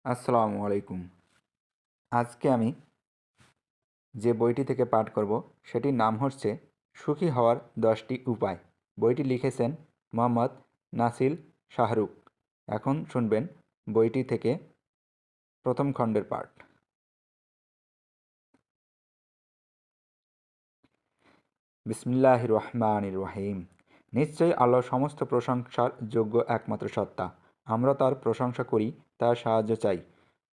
আসসালামু আলাইকুম। আজকে আমি যে বইটি থেকে পাঠ করব সেটির নাম হচ্ছে সুখী হওয়ার 10টি উপায়। বইটি লিখেছেন মোহাম্মদ নাসিল শাহরুখ। এখন শুনবেন বইটি থেকে প্রথম খণ্ডের পাঠ। বিসমিল্লাহির রহমানির রহিম। নিশ্চয়ই আল্লাহ সমস্ত প্রশংসার যোগ্য একমাত্র সত্তা। আমরা তার প্রশংসা করি, তার সাহায্য চাই,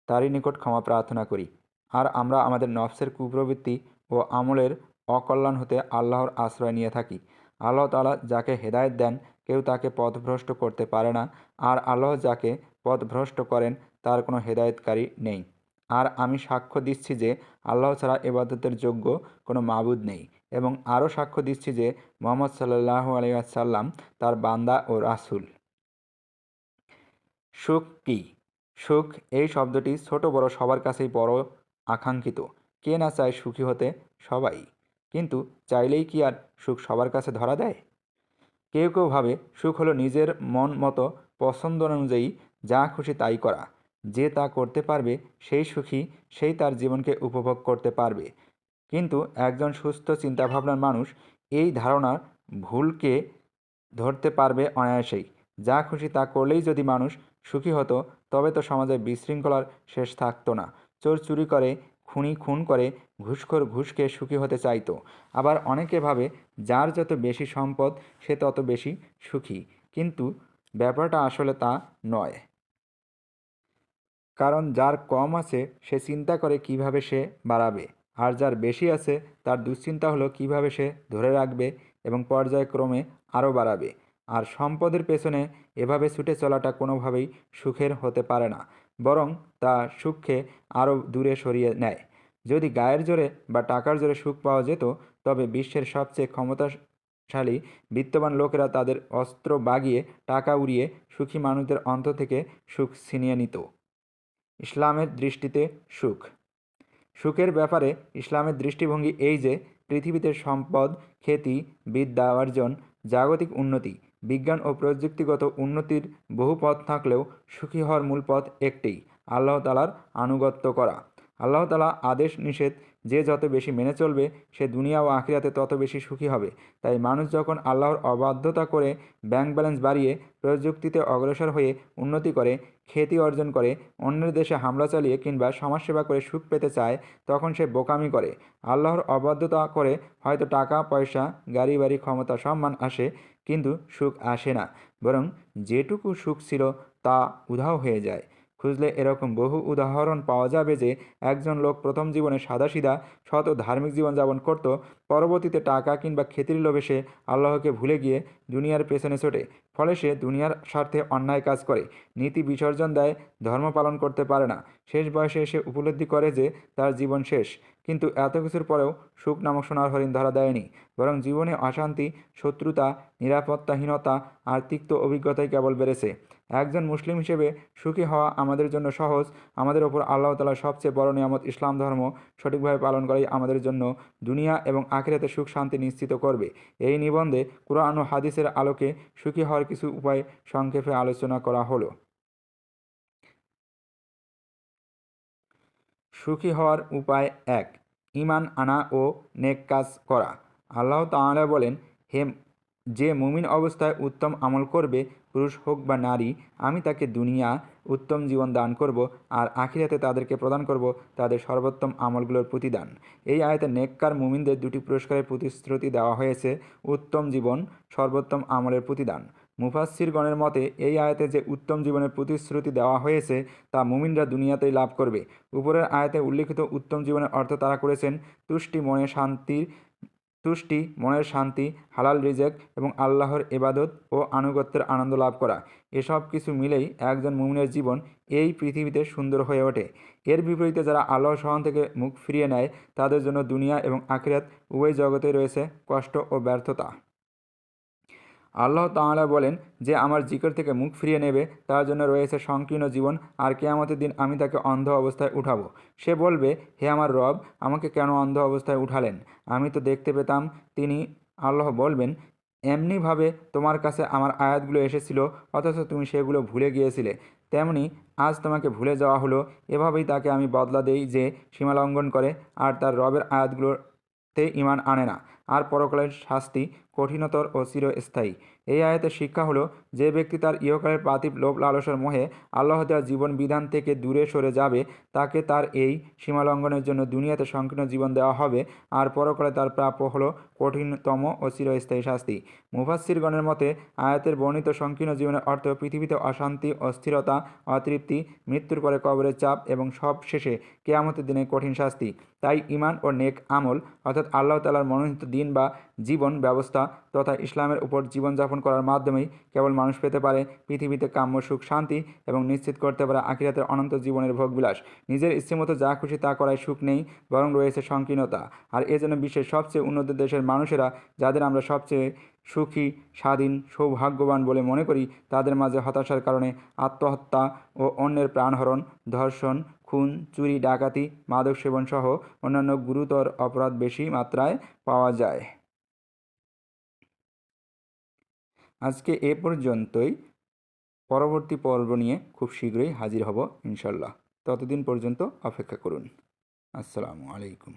তারই নিকট ক্ষমা প্রার্থনা করি। আর আমরা আমাদের নফসের কুপ্রবৃত্তি ও আমলের অকল্যাণ হতে আল্লাহর আশ্রয় নিয়ে থাকি। আল্লাহ তাআলা যাকে হেদায়েত দেন, কেউ তাকে পথভ্রষ্ট করতে পারে না। আর আল্লাহ যাকে পথভ্রষ্ট করেন, তার কোনো হেদায়েতকারী নেই। আর আমি সাক্ষ্য দিচ্ছি যে আল্লাহ ছাড়া ইবাদতের যোগ্য কোনো মাবুদ নেই, এবং আরও সাক্ষ্য দিচ্ছি যে মুহাম্মদ সাল্লাল্লাহু আলাইহি ওয়াসাল্লাম তার বান্দা ও রাসূল। সুখ কী? সুখ এই শব্দটি ছোট বড় সবার কাছেই বড় আকাঙ্ক্ষিত। কে না চায় সুখী হতে? সবাই। কিন্তু চাইলেই কি আর সুখ সবার কাছে ধরা দেয়? কেউ কেউ ভাবে সুখ হলো নিজের মন মতো পছন্দ অনুযায়ী যা খুশি তাই করা। যে তা করতে পারবে সেই সুখী, সেই তার জীবনকে উপভোগ করতে পারবে। কিন্তু একজন সুস্থ চিন্তাভাবনার মানুষ এই ধারণার ভুলকে ধরতে পারবে অনায়াসেই। যা খুশি তা করলেই যদি মানুষ সুখী হতো, তবে তো সমাজে বিশৃঙ্খলার শেষ থাকতো না। চোর চুরি করে, খুনি খুন করে, ঘুষখোর ঘুষ খেয়ে সুখী হতে চাইতো। আবার অনেকে ভাবে যার যত বেশি সম্পদ সে তত বেশি সুখী। কিন্তু ব্যাপারটা আসলে তা নয়। কারণ যার কম আছে সে চিন্তা করে কিভাবে সে বাড়াবে, আর যার বেশি আছে তার দুশ্চিন্তা হলো কিভাবে সে ধরে রাখবে এবং পর্যায়ক্রমে আরও বাড়াবে। আর সম্পদের পেছনে এভাবে ছুটে চলাটা কোনোভাবেই সুখের হতে পারে না, বরং তা সুখকে আরও দূরে সরিয়ে নেয়। যদি গায়ের জোরে বা টাকার জোরে সুখ পাওয়া যেত, তবে বিশ্বের সবচেয়ে ক্ষমতাশালী বিত্তবান লোকেরা তাদের অস্ত্র বাগিয়ে টাকা উড়িয়ে সুখী মানুষদের অন্তর থেকে সুখ ছিনিয়ে নিত। ইসলামের দৃষ্টিতে সুখ। সুখের ব্যাপারে ইসলামের দৃষ্টিভঙ্গি এই যে পৃথিবীতে সম্পদ, খ্যাতি, বিদ্যা অর্জন, জাগতিক উন্নতি, বিজ্ঞান ও প্রযুক্তিগত উন্নতির বহু পথ থাকলেও সুখী হওয়ার মূল পথ একটিই: আল্লাহ তাআলার আনুগত্য করা। আল্লাহ তাআলা আদেশ নিষেধ যে যত বেশি মেনে চলবে, সে দুনিয়া ও আখিরাতে তত বেশি সুখী হবে। তাই মানুষ যখন আল্লাহর অবাধ্যতা করে, ব্যাংক ব্যালেন্স বাড়িয়ে, প্রযুক্তিতে অগ্রসর হয়ে উন্নতি করে, খ্যাতি অর্জন করে, অন্যের দেশে হামলা চালিয়ে কিংবা সমাজসেবা করে সুখ পেতে চায়, তখন সে বোকামি করে। আল্লাহর অবাধ্যতা করে হয়তো টাকা পয়সা, গাড়ি বাড়ি, ক্ষমতা সম্মান আসে, কিন্তু সুখ আসে না। বরং যেটুকু সুখ ছিল তা উধাও হয়ে যায়। খুঁজলে এরকম বহু উদাহরণ পাওয়া যাবে যে একজন লোক প্রথম জীবনে সাদাসিধা সৎ ও ধার্মিক জীবনযাপন করত, পরবর্তীতে টাকা কিংবা খ্যাতির লোভে সে আল্লাহকে ভুলে গিয়ে দুনিয়ার পেছনে ছোটে। ফলে সে দুনিয়ার স্বার্থে অন্যায় কাজ করে, নীতি বিসর্জন দেয়, ধর্ম পালন করতে পারে না। শেষ বয়সে এসে উপলব্ধি করে যে তার জীবন শেষ। কিন্তু এত কিছুর পরেও সুখ নামক সোনার হরিণ ধরা দেয়নি, বরং জীবনে অশান্তি, শত্রুতা, নিরাপত্তাহীনতা আর তিক্ত অভিজ্ঞতাই কেবল বেড়েছে। একজন মুসলিম হিসেবে সুখী হওয়া আমাদের জন্য সহজ। আমাদের ওপর আল্লাহ তাআলার সবচেয়ে বড় নিয়ামত ইসলাম ধর্ম সঠিকভাবে পালন করাই আমাদের জন্য দুনিয়া এবং আখিরাতে সুখ শান্তি নিশ্চিত করবে। এই নিবন্ধে কুরআন ও হাদিসের আলোকে সুখী হওয়ার কিছু উপায় সংক্ষেপে আলোচনা করা হলো। সুখী হওয়ার উপায় ১. ঈমান আনা ও নেক কাজ করা। আল্লাহ তাআলা বলেন, হে যে মুমিন অবস্থায় উত্তম আমল করবে, পুরুষ হোক বা নারী, আমি তাকে দুনিয়া উত্তম জীবন দান করব, আর আখিরাতে তাদেরকে প্রদান করব তাদের সর্বোত্তম আমলগুলোর প্রতিদান। এই আয়াতে নেককার মুমিনদের দুটি পুরস্কারের প্রতিশ্রুতি দেওয়া হয়েছে: উত্তম জীবন, সর্বোত্তম আমলের প্রতিদান। মুফাসসিরগণের মতে এই আয়াতে যে উত্তম জীবনের প্রতিশ্রুতি দেওয়া হয়েছে তা মুমিনরা দুনিয়াতেই লাভ করবে। উপরের আয়াতে উল্লিখিত উত্তম জীবনের অর্থ তারা করেছেন তুষ্টি, মনের শান্তি, হালাল রিজেক এবং আল্লাহর ইবাদত ও আনুগত্যের আনন্দ লাভ করা। এসব কিছু মিলেই একজন মুমিনের জীবন এই পৃথিবীতে সুন্দর হয়ে ওঠে। এর বিপরীতে যারা আল্লাহর স্মরণ থেকে মুখ ফিরিয়ে নেয়, তাদের জন্য দুনিয়া এবং আখিরাত উভয় জগতেই রয়েছে কষ্ট ও ব্যর্থতা। আল্লাহ তাআলা বলেন, যে আমার জিকির থেকে মুখ ফিরিয়ে নেবে তার জন্য রয়েছে সংকীর্ণ জীবন, আর কিয়ামতের দিন আমি তাকে অন্ধ অবস্থায় উঠাবো। সে বলবে, হে আমার রব, আমাকে কেন অন্ধ অবস্থায় উঠালেন? আমি তো দেখতে পেতাম। তিনি আল্লাহ বলবেন, এমনিভাবে তোমার কাছে আমার আয়াতগুলো এসেছিল, অথচ তুমি সেগুলো ভুলে গিয়েছিলে। তেমনি আজ তোমাকে ভুলে যাওয়া হলো। এভাবেই তাকে আমি বদলা দেই যে সীমা লঙ্ঘন করে আর তার রবের আয়াতগুলোতে ঈমান আনে না, আর পরকালের শাস্তি কঠিনতর ও চিরস্থায়ী। এই আয়াতের শিক্ষা হলো, যে ব্যক্তি তার ইহকালের পার্থিব লোভ লালসার মোহে আল্লাহ দেওয়া জীবন বিধান থেকে দূরে সরে যাবে, তাকে তার এই সীমা লঙ্ঘনের জন্য দুনিয়াতে সংকীর্ণ জীবন দেওয়া হবে, আর পরকালে তার প্রাপ্য হলো কঠিনতম ও চিরস্থায়ী শাস্তি। মুফাসসিরগণের মতে আয়াতের বর্ণিত সংকীর্ণ জীবনের অর্থ পৃথিবীতে অশান্তি, অস্থিরতা, অতৃপ্তি, মৃত্যুর পরে কবরের চাপ এবং সব শেষে কেয়ামতের দিনে কঠিন শাস্তি। তাই ঈমান ও নেক আমল অর্থাৎ আল্লাহ তাআলার মনোনীত দিন বা জীবন ব্যবস্থা তথা ইসলামের উপর জীবনযাপন করার মাধ্যমেই কেবল মানুষ পেতে পারে পৃথিবীতে কাম্য সুখ শান্তি এবং নিশ্চিত করতে পারে আখিরাতের অনন্ত জীবনের ভোগবিলাস। নিজের ইচ্ছেমতো যা খুশি তা করায় সুখ নেই, বরং রয়েছে সংকীর্ণতা। আর এজন্য বিশ্বের সবচেয়ে উন্নত দেশের মানুষেরা, যাদের আমরা সবচেয়ে সুখী, স্বাধীন, সৌভাগ্যবান বলে মনে করি, তাদের মাঝে হতাশার কারণে আত্মহত্যা ও অন্যের প্রাণহরণ, ধর্ষণ, খুন, চুরি, ডাকাতি, মাদক সেবন সহ অন্যান্য গুরুতর অপরাধ বেশি মাত্রায় পাওয়া যায়। আজকে এ পর্যন্তই। পরবর্তী পর্ব নিয়ে খুব শীঘ্রই হাজির হব ইনশাল্লাহ। ততদিন পর্যন্ত অপেক্ষা করুন। আসসালামু আলাইকুম।